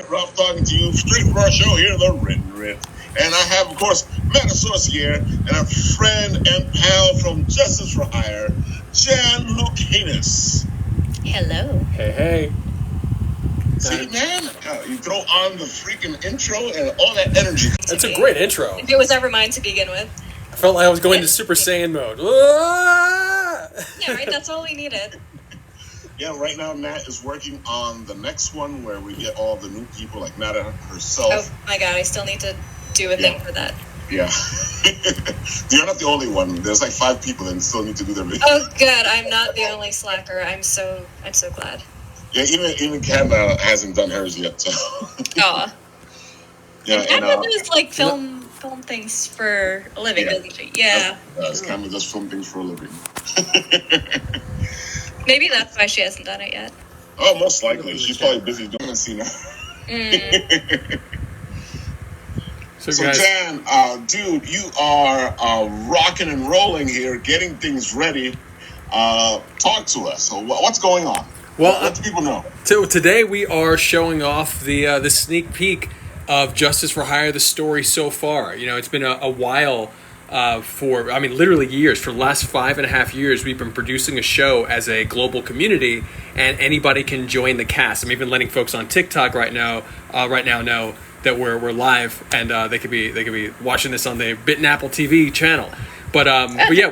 Ralph talking to you straight from our show here, The Written Writ. And I have, of course, Matt Associate and a friend and pal from Justice for Hire, Jan Lucanus. Hello. Hey. See, man, you throw on the freaking intro and all that energy. That's a great intro. If it was ever mine to begin with. I felt like I was going to Super Saiyan mode. Yeah, right? That's all we needed. Yeah, right now Nat is working on the next one where we get all the new people, like Nata herself. Oh my god, I still need to do a thing for that. Yeah. You're not the only one. There's like 5 people that still need to do their video. Oh good, I'm not the only slacker. I'm so glad. Yeah, even Kat hasn't done hers yet, so. Aw. Yeah, and does like film things for a living, doesn't she? Yeah. Cameron does film things for a living. Maybe that's why she hasn't done it yet. Oh, most likely. She's probably busy doing it, you know. So Jan, dude, you are rocking and rolling here, getting things ready. Talk to us. So what's going on? Well, let the people know. So today we are showing off the sneak peek of Justice for Hire, the story so far. You know, it's been a while. Literally years. For the last 5.5 years, we've been producing a show as a global community, and anybody can join the cast. I'm even letting folks on TikTok right now know that we're live, and they could be watching this on the Bitten Apple TV channel. But yeah,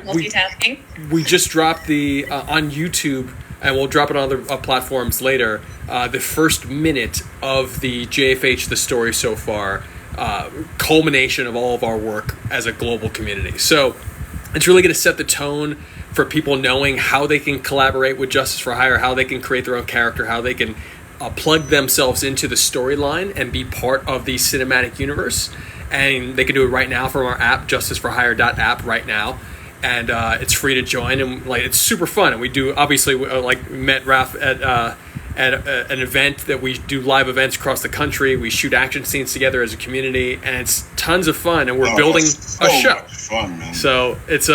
we just dropped the on YouTube, and we'll drop it on other platforms later. The first minute of the JFH, the story so far. Culmination of all of our work as a global community. So it's really going to set the tone for people knowing how they can collaborate with Justice for Hire, how they can create their own character, how they can plug themselves into the storyline and be part of the cinematic universe. And they can do it right now from our app, justiceforhire.app right now. And it's free to join, and like it's super fun. And we do, obviously, we met Raph at an event that we do live events across the country. We shoot action scenes together as a community, and it's tons of fun. And we're building a show. Fun, man. So it's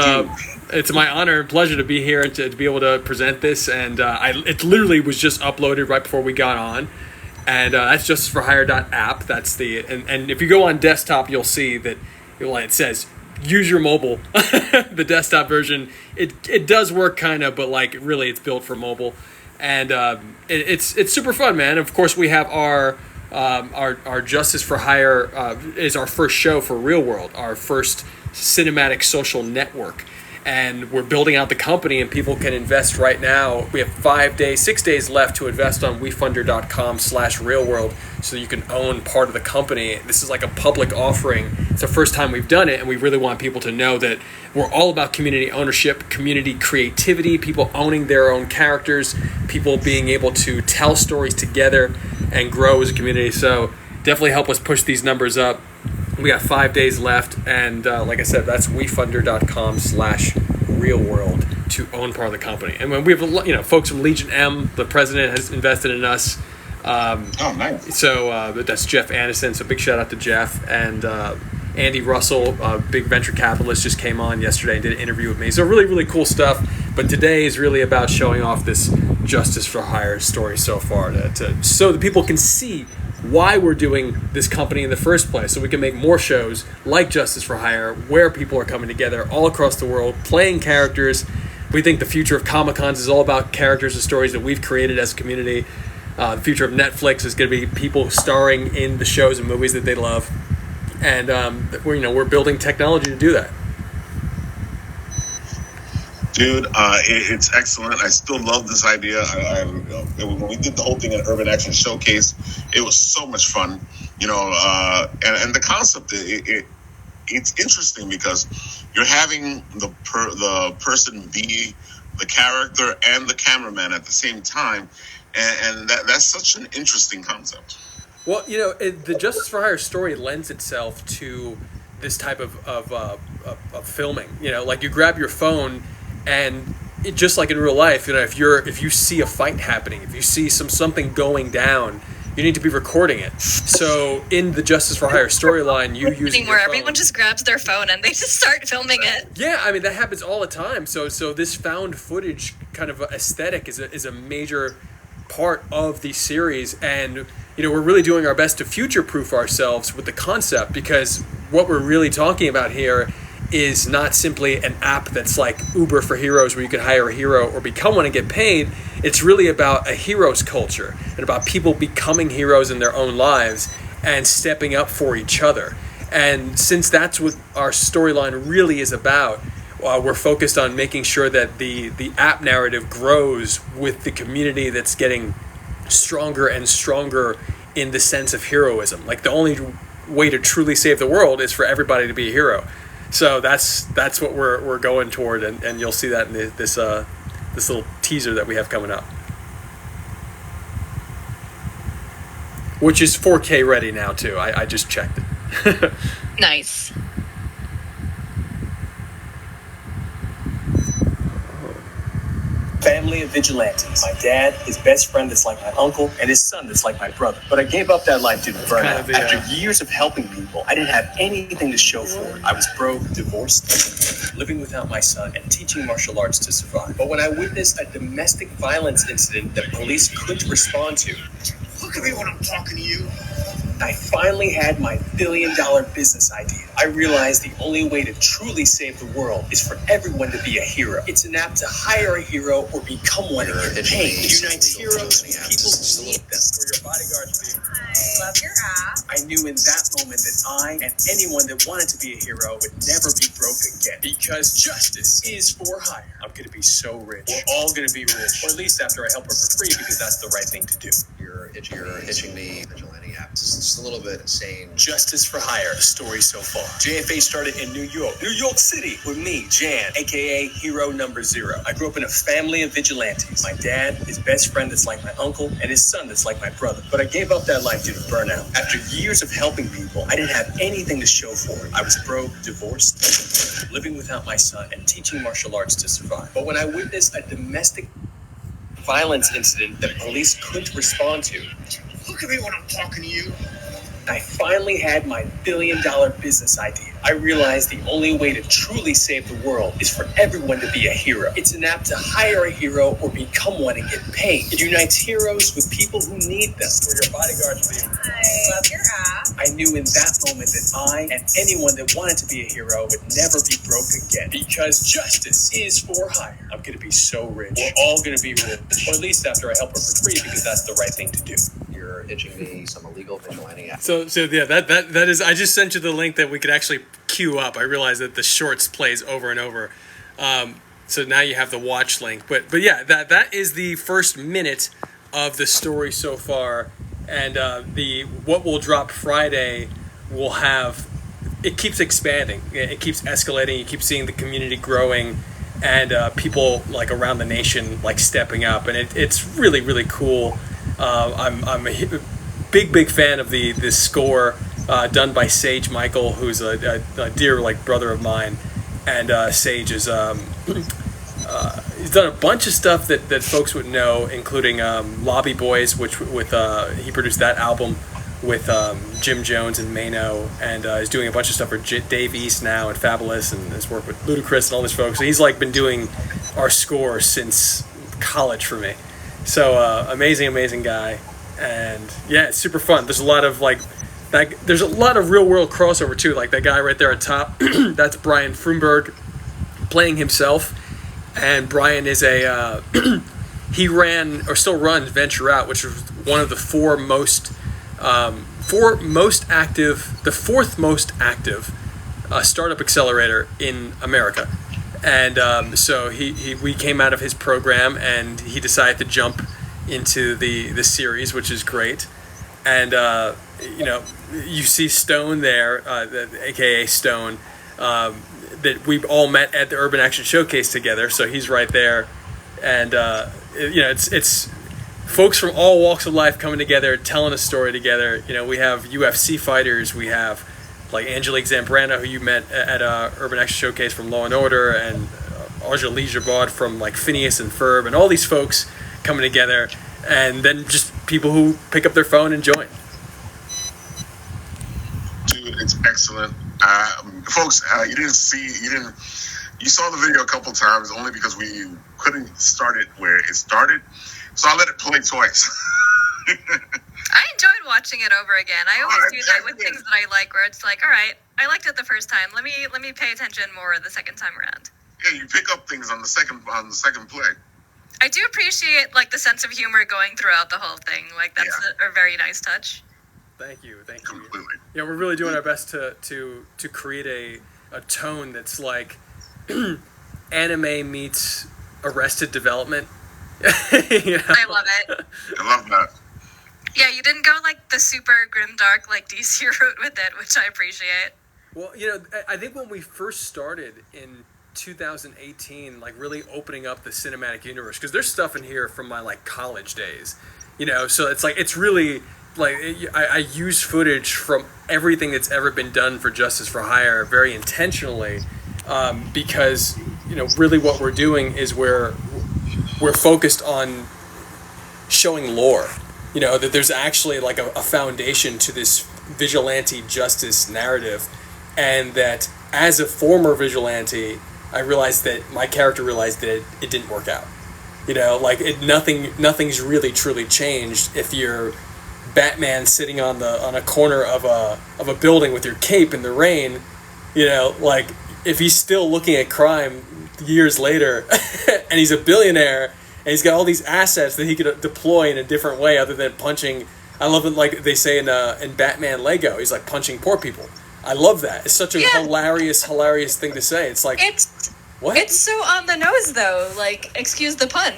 my honor and pleasure to be here and to be able to present this. And it literally was just uploaded right before we got on. And that's justiceforhire.app. That's and if you go on desktop, you'll see that it says use your mobile. The desktop version, it does work kind of, but like really, it's built for mobile. And it's super fun, man. Of course, we have our Justice for Hire is our first show for ReelwUrld, our first cinematic social network. And we're building out the company, and people can invest right now. We have 6 days left to invest on wefunder.com/ReelwUrld, so you can own part of the company. This is like a public offering. It's the first time we've done it, and we really want people to know that we're all about community ownership, community creativity, people owning their own characters, people being able to tell stories together and grow as a community. So definitely help us push these numbers up. We got 5 days left, and like I said, that's wefunder.com/ReelwUrld to own part of the company. And when we have folks from Legion M, the president has invested in us. Nice. So that's Jeff Anderson. So big shout out to Jeff. And Andy Russell, big venture capitalist, just came on yesterday and did an interview with me. So really, really cool stuff. But today is really about showing off this Justice for Hire story so far, so that people can see why we're doing this company in the first place, so we can make more shows like Justice for Hire, where people are coming together all across the world, playing characters. We think the future of Comic-Cons is all about characters and stories that we've created as a community. The future of Netflix is going to be people starring in the shows and movies that they love. And we're building technology to do that. Dude, it's excellent. I still love this idea. When we did the whole thing in Urban Action Showcase, it was so much fun. And the concept, it's interesting because you're having the person be the character and the cameraman at the same time, and that's such an interesting concept. Well, the Justice for Hire story lends itself to this type of filming. Like you grab your phone. And just like in real life, if you see a fight happening, if you see something going down, you need to be recording it. So in the Justice for Hire storyline, you use where everyone just grabs their phone and they just start filming it. Yeah, I mean that happens all the time. So this found footage kind of aesthetic is a major part of the series, and we're really doing our best to future-proof ourselves with the concept, because what we're really talking about here is not simply an app that's like Uber for heroes where you can hire a hero or become one and get paid. It's really about a hero's culture and about people becoming heroes in their own lives and stepping up for each other. And since that's what our storyline really is about, we're focused on making sure that the app narrative grows with the community that's getting stronger and stronger in the sense of heroism. Like, the only way to truly save the world is for everybody to be a hero. So that's what we're going toward, and you'll see that in this little teaser that we have coming up, which is 4K ready now too. I just checked it. Nice. Family of vigilantes. My dad, his best friend that's like my uncle, and his son that's like my brother. But I gave up that life due to burnout. After years of helping people, I didn't have anything to show for it. I was broke, divorced, living without my son, and teaching martial arts to survive. But when I witnessed a domestic violence incident that police couldn't respond to, look at me when I'm talking to you, I finally had my billion-dollar business idea. I realized the only way to truly save the world is for everyone to be a hero. It's an app to hire a hero or become one and get paid. It unites heroes with people who need them. For your bodyguards, baby. I love your app. I knew in that moment that I and anyone that wanted to be a hero would never be broke again. Because justice is for hire. I'm going to be so rich. We're all going to be rich. Or at least after I help her for free, because that's the right thing to do. You're hitching the vigilante app. It's just a little bit insane. Justice for Hire, the story so far. JFA started in New York City, with me, Jan, aka Hero Number 0. I grew up in a family of vigilantes. My dad, his best friend that's like my uncle, and his son that's like my brother. But I gave up that life due to burnout. After years of helping people, I didn't have anything to show for it. I was broke, divorced, living without my son, and teaching martial arts to survive. But when I witnessed a domestic violence incident that police couldn't respond to, look at me when I'm talking to you, I finally had my billion-dollar business idea. I realized the only way to truly save the world is for everyone to be a hero. It's an app to hire a hero or become one and get paid. It unites heroes with people who need them. For your bodyguards, baby. I love your app. I knew in that moment that I and anyone that wanted to be a hero would never be broke again. Because justice is for hire. I'm going to be so rich. We're all going to be rich. Or at least after I help her for free, because that's the right thing to do. You're hitching me some illegal vigilante app. So yeah, that is. I just sent you the link that we could actually queue up. I realized that the shorts plays over and over, so now you have the watch link. But yeah, that is the first minute of the story so far, and the what will drop Friday will have. It keeps expanding. It keeps escalating. You keep seeing the community growing, and people like around the nation like stepping up, and it's really really cool. I'm a big fan of the score done by Sage Michael, who's a dear like brother of mine, and Sage is he's done a bunch of stuff that folks would know, including Lobby Boys, which he produced that album with Jim Jones and Mano, and is doing a bunch of stuff for Dave East now and Fabulous, and has worked with Ludacris and all these folks. So he's like been doing our score since college for me. So amazing guy, and yeah, it's super fun. There's a lot of there's a lot of real world crossover too. Like that guy right there at top, that's Brian Frumberg playing himself, and Brian is he ran or still runs Venture Out, which was one of the fourth most active startup accelerator in America. And so we came out of his program, and he decided to jump into the series, which is great. And you see Stone there, aka Stone, that we all met at the Urban Action Showcase together. So he's right there, and it's folks from all walks of life coming together, telling a story together. We have UFC fighters, we have like Angelique Zambrana, who you met at Urban Action Showcase from Law & Order, and Arjali Jabad from like Phineas and Ferb, and all these folks coming together, and then just people who pick up their phone and join. Dude, it's excellent. Folks, you saw the video a couple times only because we couldn't start it where it started, so I let it play twice. I enjoyed watching it over again. I always do that with things that I like, where it's like, all right, I liked it the first time. Let me pay attention more the second time around. Yeah, you pick up things on the second play. I do appreciate like the sense of humor going throughout the whole thing. Like that's a very nice touch. Thank you. Completely. Yeah, we're really doing our best to create a tone that's like anime meets Arrested Development. I love it. I love that. Yeah, you didn't go like the super grimdark like DC route with it, which I appreciate. Well, I think when we first started in 2018, like really opening up the cinematic universe, because there's stuff in here from my like college days, so it's like it's really like I use footage from everything that's ever been done for Justice for Hire very intentionally, because really what we're doing is we're focused on showing lore, that there's actually like a foundation to this vigilante justice narrative, and that as a former vigilante, I realized that my character realized that it didn't work out. Nothing's really truly changed if you're Batman sitting on a corner of a building with your cape in the rain. If he's still looking at crime years later, and he's a billionaire, and he's got all these assets that he could deploy in a different way other than punching. I love it, like they say in Batman Lego, he's like punching poor people. I love that. It's such a hilarious thing to say. It's like what? It's so on the nose though. Like, excuse the pun.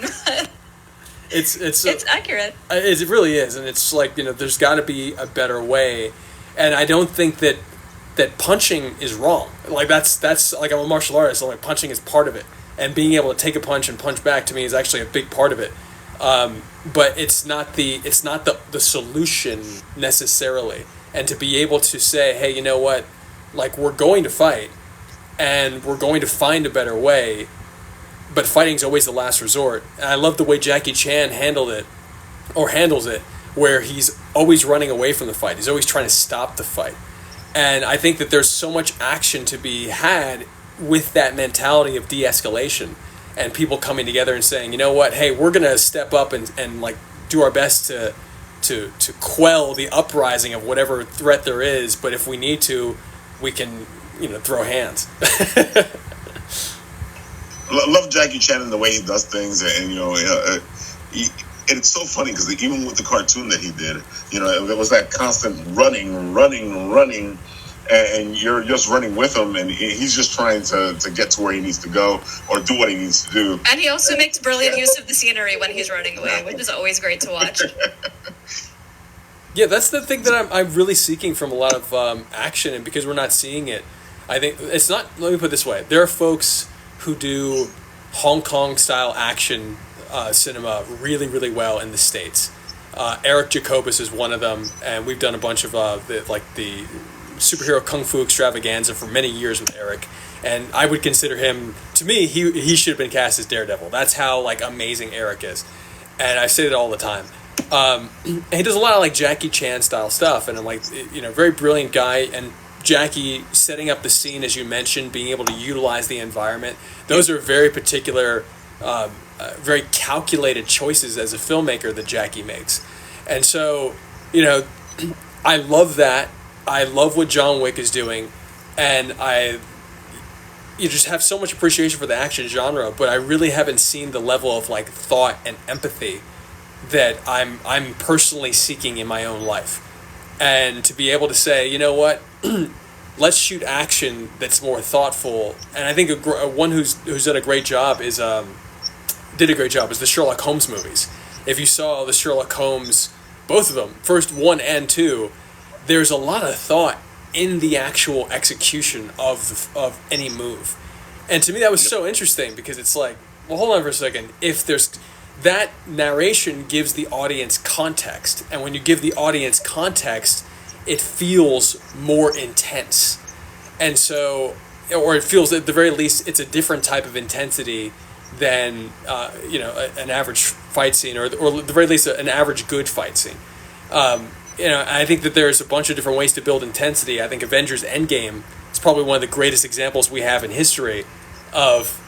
It's accurate. It really is, and it's like there's got to be a better way, and I don't think that punching is wrong. Like that's like I'm a martial artist, so like punching is part of it, and being able to take a punch and punch back to me is actually a big part of it. But it's not the solution necessarily. And to be able to say, hey, you know what, like we're going to fight, and we're going to find a better way, but fighting's always the last resort. And I love the way Jackie Chan handles it, where he's always running away from the fight. He's always trying to stop the fight. And I think that there's so much action to be had with that mentality of de-escalation and people coming together and saying, you know what, hey, we're going to step up and like do our best to quell the uprising of whatever threat there is, but if we need to, we can, throw hands. Love Jackie Chan and the way he does things, and and it's so funny because even with the cartoon that he did, there was that constant running, and you're just running with him, and he's just trying to get to where he needs to go or do what he needs to do. And he also makes brilliant use of the scenery when he's running away, which is always great to watch. Yeah, that's the thing that I'm really seeking from a lot of action, and because we're not seeing it, I think it's not. Let me put it this way: there are folks who do Hong Kong style action cinema really, really well in the States. Eric Jacobus is one of them, and we've done a bunch of the superhero kung fu extravaganza for many years with Eric, and I would consider him, to me, he should have been cast as Daredevil. That's how like amazing Eric is, and I say that all the time. He does a lot of like Jackie Chan style stuff, and I'm like, very brilliant guy. And Jackie setting up the scene, as you mentioned, being able to utilize the environment, those are very particular, very calculated choices as a filmmaker that Jackie makes. And so, I love that. I love what John Wick is doing, and you just have so much appreciation for the action genre, but I really haven't seen the level of like thought and empathy that I'm personally seeking in my own life. And to be able to say, you know what, let's shoot action that's more thoughtful. And I think one who's done a great job is the Sherlock Holmes movies. If you saw the Sherlock Holmes, both of them, first 1 and 2, there's a lot of thought in the actual execution of any move. And to me that was so interesting, because it's like, well, hold on for a second. If there's that narration gives the audience context, and when you give the audience context, it feels more intense. And so, or it feels, at the very least, it's a different type of intensity than an average fight scene, or at the very least an average good fight scene. I think that there's a bunch of different ways to build intensity. I think Avengers Endgame is probably one of the greatest examples we have in history of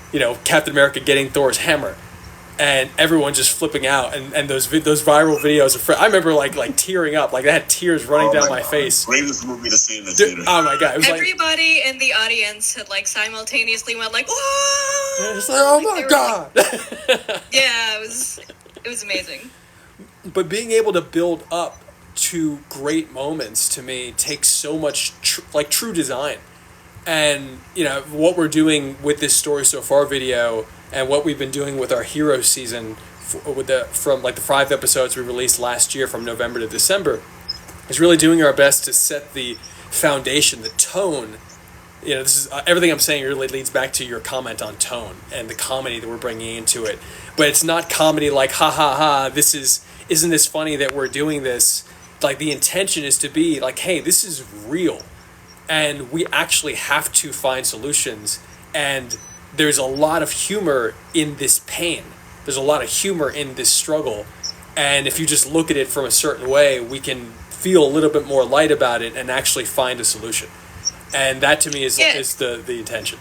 Captain America getting Thor's hammer. and everyone just flipping out, and those viral videos of I remember like tearing up, like I had tears running down my face. Greatest movie to see in the theater. Oh my god! It was Everybody in the audience had like simultaneously went like, "Whoa!" It's like, oh my god! Yeah, it was amazing. But being able to build up to great moments, to me, takes so much true design. And what we're doing with this story so far video, and what we've been doing with our hero season, from the 5 episodes we released last year from November to December, is really doing our best to set the foundation, the tone. This is everything I'm saying really leads back to your comment on tone and the comedy that we're bringing into it. But it's not comedy like ha ha ha. Isn't this funny that we're doing this? Like, the intention is to be like, hey, this is real, and we actually have to find solutions. And there's a lot of humor in this pain. There's a lot of humor in this struggle. And if you just look at it from a certain way, we can feel a little bit more light about it and actually find a solution. And that to me is the intention.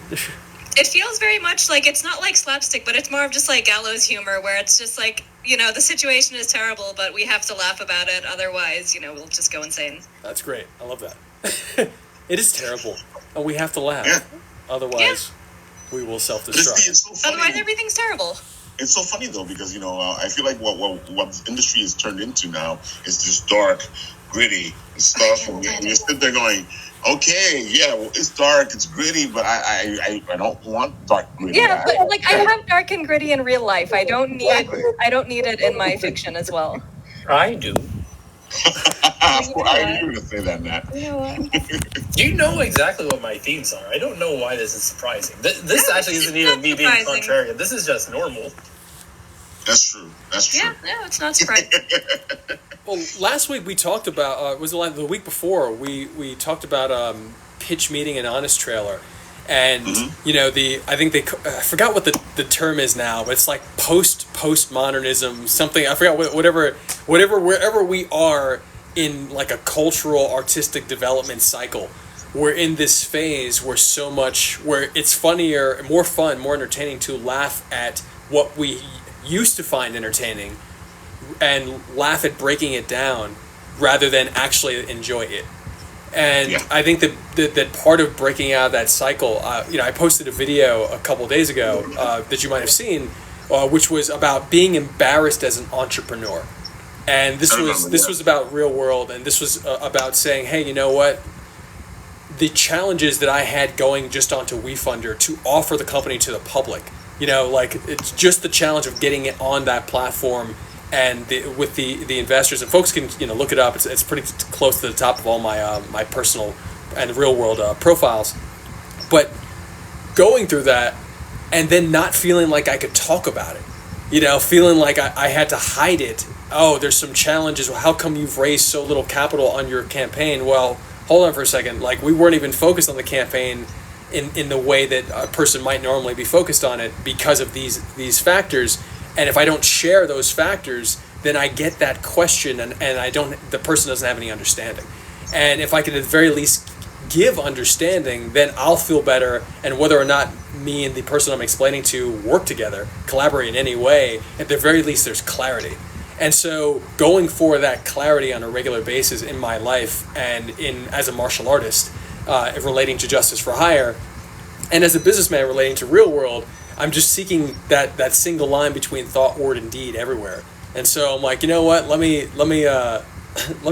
It feels very much like, it's not like slapstick, but it's more of just like gallows humor, where it's just like, the situation is terrible, but we have to laugh about it. Otherwise, we'll just go insane. That's great. I love that. It is terrible, and we have to laugh. Yeah. Otherwise, we will self-destruct. It's so funny. Otherwise, everything's terrible. It's so funny though, because I feel like what the industry has turned into now is just dark, gritty stuff, and you sit there going, okay, yeah, well, it's dark, it's gritty, but I don't want dark gritty. Yeah, but I have dark and gritty in real life. I don't need it in my fiction as well. I do. I knew you were going to say that, Matt. You know what? You know exactly what my themes are. I don't know why this is surprising. This actually isn't even me being contrarian. This is just normal. That's true. Yeah, no, it's not surprising. Well, last week we talked about, the week before, we talked about pitch meeting an honest trailer. And, I forgot what the term is now, but it's like postmodernism, something, I forgot, wherever we are in like a cultural, artistic development cycle, we're in this phase where it's funnier, more fun, more entertaining to laugh at what we used to find entertaining and laugh at breaking it down rather than actually enjoy it. And I think that part of breaking out of that cycle, I posted a video a couple of days ago that you might have seen, which was about being embarrassed as an entrepreneur. And this was about ReelwUrld, and this was about saying, hey, you know what? The challenges that I had going just onto WeFunder to offer the company to the public, it's just the challenge of getting it on that platform and with the investors, and folks can look it up. It's pretty close to the top of all my personal and ReelwUrld profiles. But going through that and then not feeling like I could talk about it, feeling like I had to hide it. Oh, there's some challenges. Well, how come you've raised so little capital on your campaign? Well, hold on for a second. Like, we weren't even focused on the campaign in the way that a person might normally be focused on it because of these factors. And if I don't share those factors, then I get that question, and the person doesn't have any understanding. And if I can at the very least give understanding, then I'll feel better. And whether or not me and the person I'm explaining to work together, collaborate in any way, at the very least there's clarity. And so going for that clarity on a regular basis in my life, and as a martial artist relating to Justice for Hire, and as a businessman relating to ReelwUrld, I'm just seeking that single line between thought, word, and deed everywhere. And so I'm like, you know what? Let me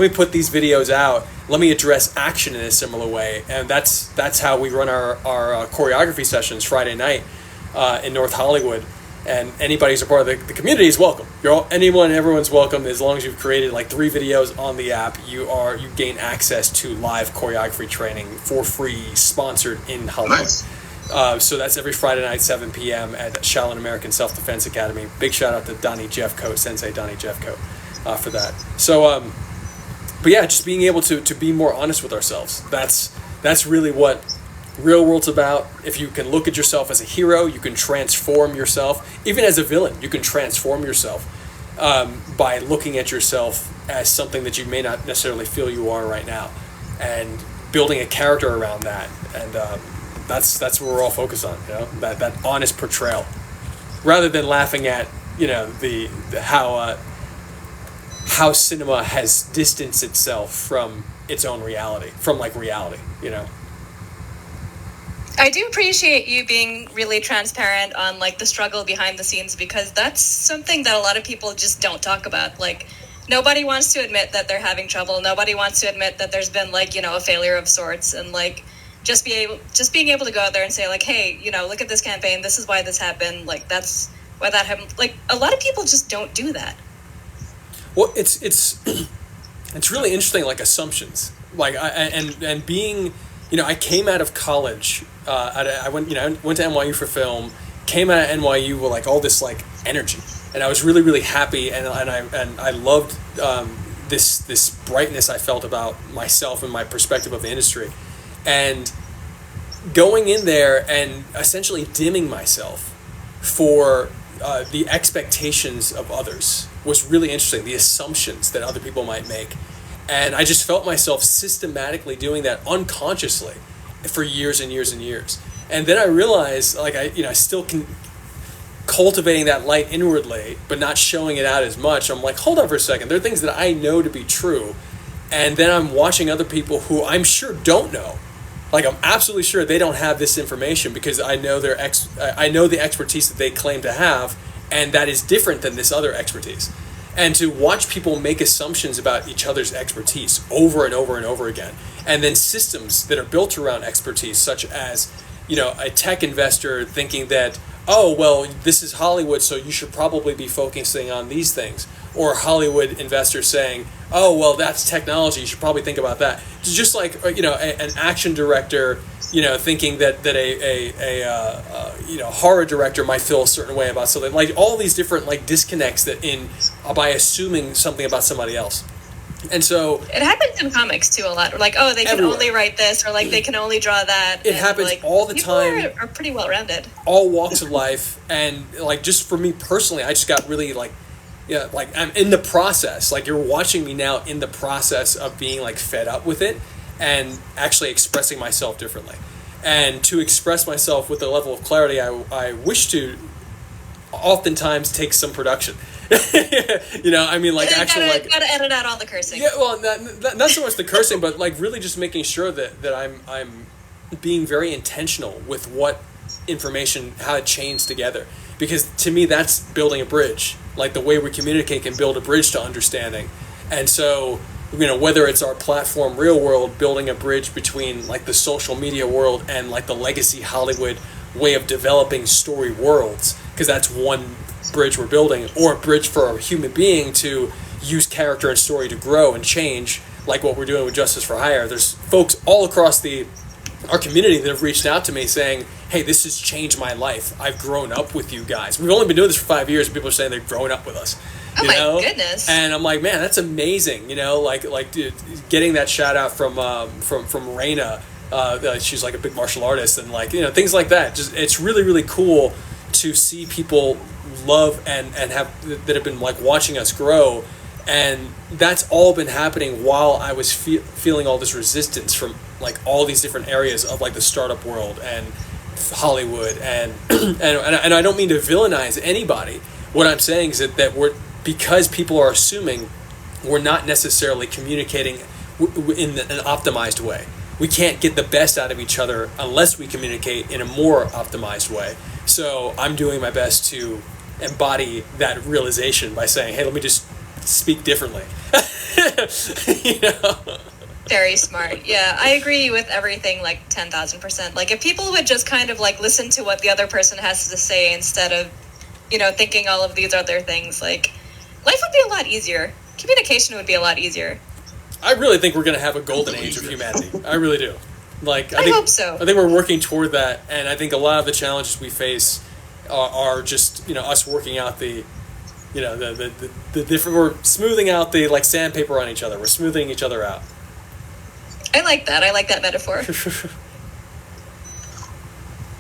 put these videos out. Let me address action in a similar way. And that's how we run our choreography sessions Friday night in North Hollywood. And anybody who's a part of the community is welcome. Everyone's welcome, as long as you've created like 3 videos on the app. You gain access to live choreography training for free, sponsored in Hollywood. Nice. So that's every Friday night, 7 p.m. at Shaolin American Self-Defense Academy. Big shout out to Sensei Donnie Jeffcoat for that. So, but yeah, just being able to be more honest with ourselves. That's really what ReelwUrld's about. If you can look at yourself as a hero, you can transform yourself. Even as a villain, you can transform yourself by looking at yourself as something that you may not necessarily feel you are right now, and building a character around that. And that's what we're all focused on, that honest portrayal, rather than laughing at how cinema has distanced itself from its own reality, from like reality. I do appreciate you being really transparent on like the struggle behind the scenes, because that's something that a lot of people just don't talk about. Like, nobody wants to admit that they're having trouble. Nobody wants to admit that there's been like, a failure of sorts, and like just being able to go out there and say like, hey, look at this campaign. This is why this happened. Like, that's why that happened. Like, a lot of people just don't do that. Well, it's it's really interesting, like assumptions, like and being, I came out of college. I went to NYU for film. Came out of NYU with like all this like energy, and I was really really happy, and I loved this brightness I felt about myself and my perspective of the industry, and going in there and essentially dimming myself for the expectations of others was really interesting. The assumptions that other people might make, and I just felt myself systematically doing that unconsciously for years and years and years. And then I realized, like, I still can cultivating that light inwardly, but not showing it out as much. I'm like, hold on for a second. There are things that I know to be true, and then I'm watching other people who I'm sure don't know. Like, I'm absolutely sure they don't have this information, because I know I know the expertise that they claim to have, and that is different than this other expertise. And to watch people make assumptions about each other's expertise over and over and over again, and then systems that are built around expertise, such as, a tech investor thinking that, oh, well, this is Hollywood, so you should probably be focusing on these things. Or Hollywood investors saying, oh, well, that's technology, you should probably think about that. It's just like, an action director, thinking that a horror director might feel a certain way about something. Like, all these different, like, disconnects that by assuming something about somebody else. And so it happens in comics too a lot. Like, oh, they can everywhere. only write this, or like they can only draw that. It happens like, all the people time. Are pretty well rounded. All walks of life, and like just for me personally, I just got really like I'm in the process. Like, you're watching me now in the process of being like fed up with it and actually expressing myself differently. And to express myself with a level of clarity I wish to oftentimes take some production. I mean, like, actual like gotta edit out all the cursing. Yeah, well, not so much the cursing, but like really just making sure that I'm being very intentional with what information, how it chains together, because to me that's building a bridge. Like, the way we communicate can build a bridge to understanding. And so, whether it's our platform ReelwUrld building a bridge between like the social media world and like the legacy Hollywood way of developing story worlds, because that's one bridge we're building, or a bridge for a human being to use character and story to grow and change, like what we're doing with Justice for Hire. There's folks all across our community that have reached out to me saying, hey, this has changed my life. I've grown up with you guys. We've only been doing this for 5 years, and people are saying they've grown up with us. Oh my goodness. And I'm like, man, that's amazing. Like dude, getting that shout out from Raina. She's like a big martial artist, and like, things like that. Just, it's really, really cool to see people love and have been like watching us grow. And that's all been happening while I was feeling all this resistance from like all these different areas of like the startup world and Hollywood, and and I don't mean to villainize anybody. What I'm saying is that we're, because people are assuming we're not necessarily communicating in an optimized way. We can't get the best out of each other unless we communicate in a more optimized way. So I'm doing my best to embody that realization by saying, hey, let me just speak differently. Very smart. Yeah, I agree with everything, like 10,000%. Like, if people would just kind of like listen to what the other person has to say instead of, thinking all of these other things, like, life would be a lot easier. Communication would be a lot easier. I really think we're going to have a golden age of humanity. I really do. Like, I hope so. I think we're working toward that, and I think a lot of the challenges we face are just, us working out the different. We're smoothing out the like sandpaper on each other. We're smoothing each other out. I like that. I like that metaphor.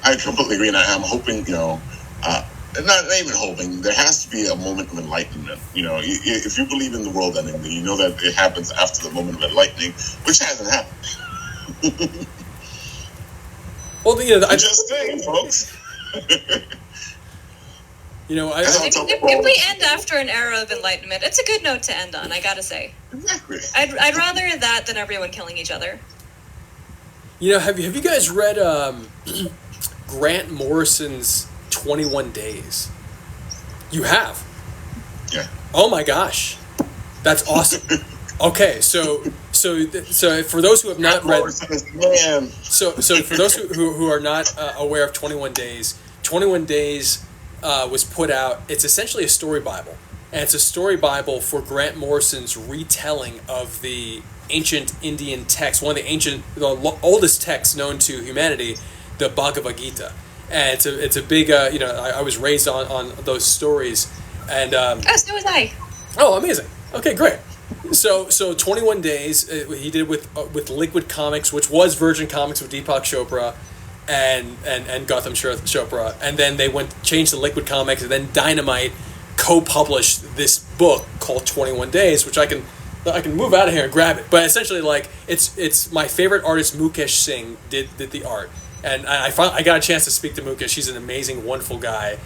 I completely agree, and I'm hoping, not even hoping, there has to be a moment of enlightenment. If you believe in the world ending, then you know that it happens after the moment of enlightening, which hasn't happened. Well, I'm just saying, folks. You know, if we end after an era of enlightenment, it's a good note to end on. I gotta say, Exactly. I'd rather that than everyone killing each other. you know, have you guys read Grant Morrison's 21 Days? You have? Yeah. Oh my gosh, that's awesome. Okay, so for those who have not read, Man. so for those who are not aware of 21 Days, 21 Days was put out. It's essentially a story Bible, and it's a story Bible for Grant Morrison's retelling of the ancient Indian text, one of the oldest texts known to humanity, the Bhagavad Gita. And it's a big, I was raised on those stories, and Oh, so was I. oh, amazing. Okay, great. So 21 Days he did with Liquid Comics, which was Virgin Comics with Deepak Chopra and Gautam Chopra, and then they changed to Liquid Comics, and then Dynamite co-published this book called 21 Days, which I can move out of here and grab it. But essentially, like, it's my favorite artist, Mukesh Singh, did the art. And I got a chance to speak to Mukesh. He's an amazing, wonderful guy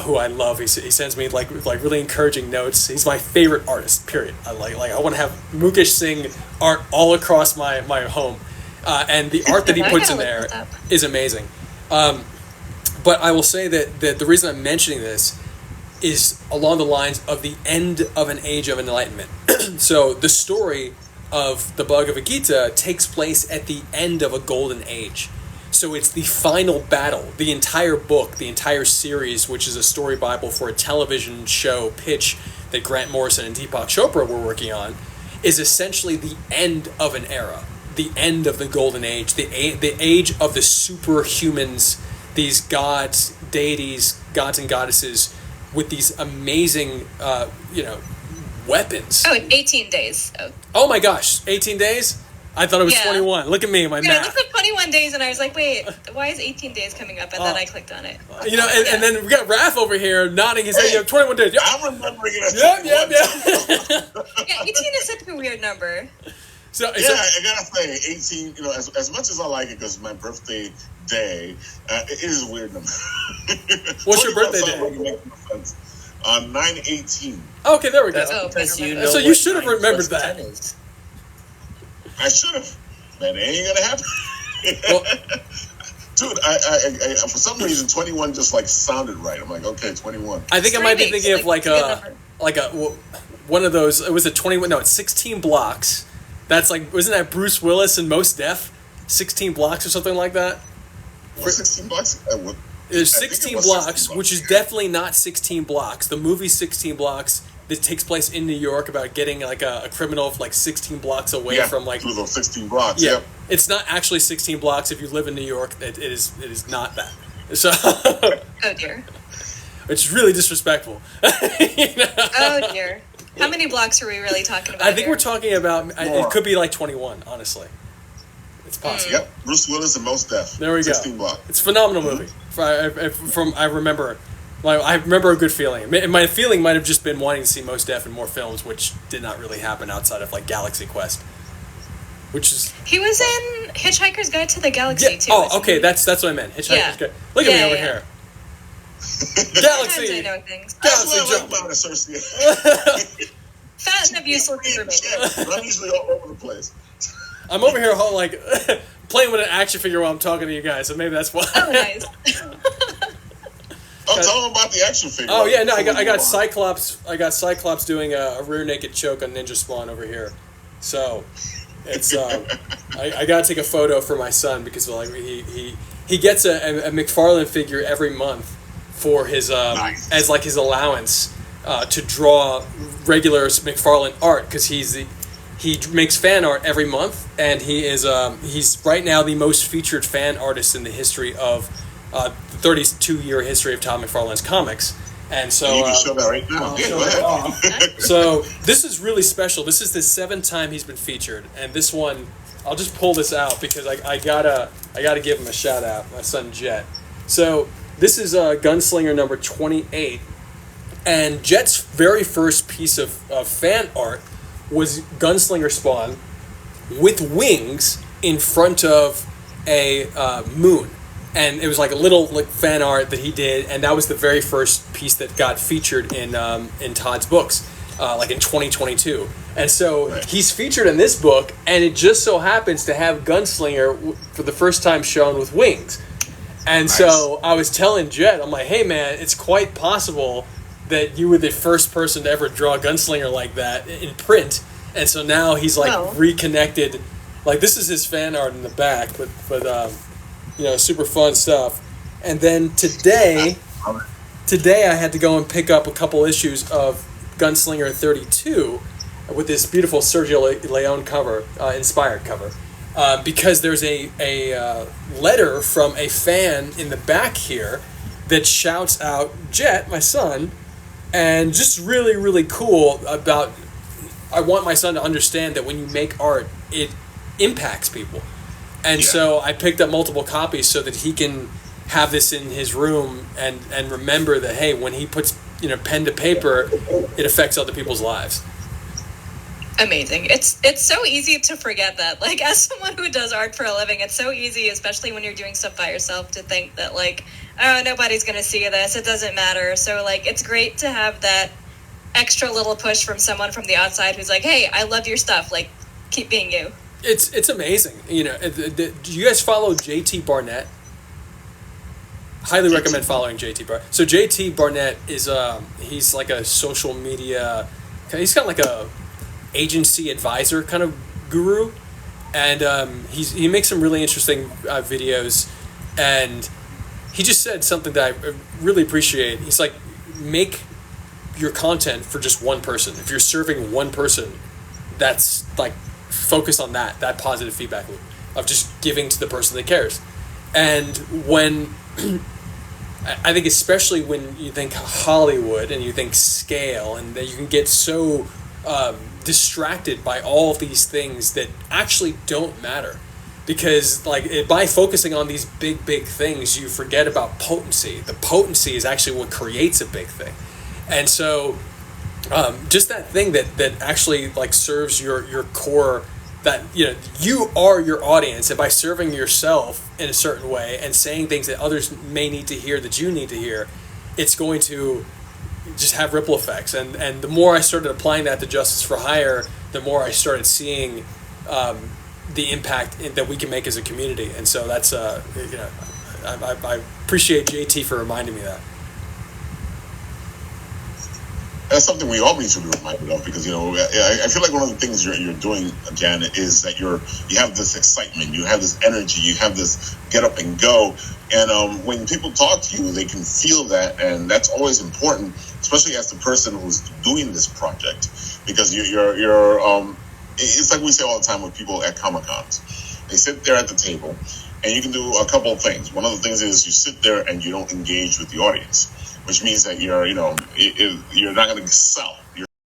who I love. He sends me like really encouraging notes. He's my favorite artist. Period. I want to have Mukesh Singh art all across my home, and the art that he puts in there is amazing. But I will say that the reason I'm mentioning this is along the lines of the end of an age of enlightenment. So the story of the Bhagavad Gita takes place at the end of a golden age. So it's the final battle. The entire book, the entire series, which is a story Bible for a television show pitch that Grant Morrison and Deepak Chopra were working on, is essentially the end of an era, the end of the golden age, the age of the superhumans, these gods, deities, gods and goddesses with these amazing, weapons. Oh, it's 18 days. Oh my gosh, 18 days? I thought it was 21. Look at me, my I math. looked up 21 days and I was like, wait, why is 18 days coming up? And then I clicked on it. And then we got Raph over here nodding his head. 21 days. Yep. I'm remembering it as Yeah, 18 is such a weird number. So I gotta say, 18. As much as I like it because it's my birthday day, it is a weird number. What's your birthday day? 9/18. Okay, there we go. Oh, Because you know So you should have remembered that. I should have. Man, it ain't gonna happen. Well, Dude, I for some reason 21 just like sounded right. I'm like, okay, 21. I think I might be thinking of like a one of those. It was a 21. No, it's 16 blocks. That's like, wasn't that Bruce Willis and Mos Def? 16 blocks or something like that. For 16 bucks. There's 16 blocks, which is definitely not 16 blocks. The movie 16 blocks. This takes place in New York about getting like a criminal like 16 blocks away from like through those 16 blocks. Yeah, Yep. it's not actually 16 blocks if you live in New York. It is not that. So Oh dear. it's really disrespectful. Oh dear. How many blocks are we really talking about? I think we're talking about it could be like 21. Honestly, it's possible. Yep. Bruce Willis and Mos Def. There we go. 16 blocks. It's a phenomenal movie. I remember. I remember a good feeling. And my feeling might have just been wanting to see Mos Def in more films, which did not really happen outside of like Galaxy Quest, which is. He was in Hitchhiker's Guide to the Galaxy too. Oh, okay. That's what I meant. Hitchhiker's Guide. Look at me over here. Galaxy. Sometimes I know things. That's Galaxy what I like jump. about associate. Fat and abusive information. I'm usually all over the place. I'm over here like playing with an action figure while I'm talking to you guys, so maybe that's why. Oh, nice. Oh, tell them about the action figure. Oh yeah, no, I got Cyclops. I got Cyclops doing a rear naked choke on Ninja Spawn over here. So it's I gotta take a photo for my son because like he gets a McFarlane figure every month for his Nice. as like his allowance to draw regular McFarlane art because he makes fan art every month and he's right now the most featured fan artist in the history of the 32-year history of Todd McFarlane's comics. And so You can show that right now. Yeah, go ahead. so this is really special. This is the 7th time he's been featured, and this one, I'll just pull this out because I gotta give him a shout out, my son Jet. So this is Gunslinger number 28, and Jet's very first piece of fan art was Gunslinger Spawn with wings in front of a moon. and it was like a little like fan art that he did, and that was the very first piece that got featured in Todd's books, like in 2022. And so he's featured in this book, and it just so happens to have Gunslinger for the first time shown with wings. And so I was telling Jet, I'm like, hey man, it's quite possible that you were the first person to ever draw a Gunslinger like that in print. And so now he's like reconnected. Like, this is his fan art in the back, but you know, super fun stuff. And then today I had to go and pick up a couple issues of Gunslinger 32 with this beautiful Sergio Leone cover, inspired cover, because there's a letter from a fan in the back here that shouts out Jet, my son, and just really, really cool about, I want my son to understand that when you make art, it impacts people. And so I picked up multiple copies so that he can have this in his room and remember that, hey, when he puts, you know, pen to paper, it affects other people's lives. Amazing. It's so easy to forget that. Like, as someone who does art for a living, it's so easy, especially when you're doing stuff by yourself, to think that, like, oh, nobody's going to see this. It doesn't matter. So, like, it's great to have that extra little push from someone from the outside who's like, hey, I love your stuff. Like, keep being you. It's amazing. You know, do you guys follow JT Barnett? Highly recommend following JT Barnett. So JT Barnett is he's like a social media, he's got like a agency advisor kind of guru, and he makes some really interesting videos, and he just said something that I really appreciate. He's like, make your content for just one person. If you're serving one person, that's like, focus on that positive feedback loop of just giving to the person that cares. And when I think, especially when you think Hollywood and you think scale, and that you can get so distracted by all of these things that actually don't matter, because like by focusing on these big things, you forget about potency. The potency is actually what creates a big thing. And so just that thing that actually like serves your core, that, you know, you are your audience, and by serving yourself in a certain way and saying things that others may need to hear, that you need to hear, it's going to just have ripple effects. And the more I started applying that to Justice for Hire, the more I started seeing the impact that we can make as a community. And so that's you know, I appreciate JT for reminding me of that. That's something we all need to be reminded of, because, you know, I feel like one of the things you're doing, Janet, is that you have this excitement, you have this energy, you have this get up and go, and when people talk to you, they can feel that, and that's always important, especially as the person who's doing this project, because you're it's like we say all the time with people at Comic-Cons. They sit there at the table, and you can do a couple of things. One of the things is you sit there and you don't engage with the audience, which means that you're not going to sell.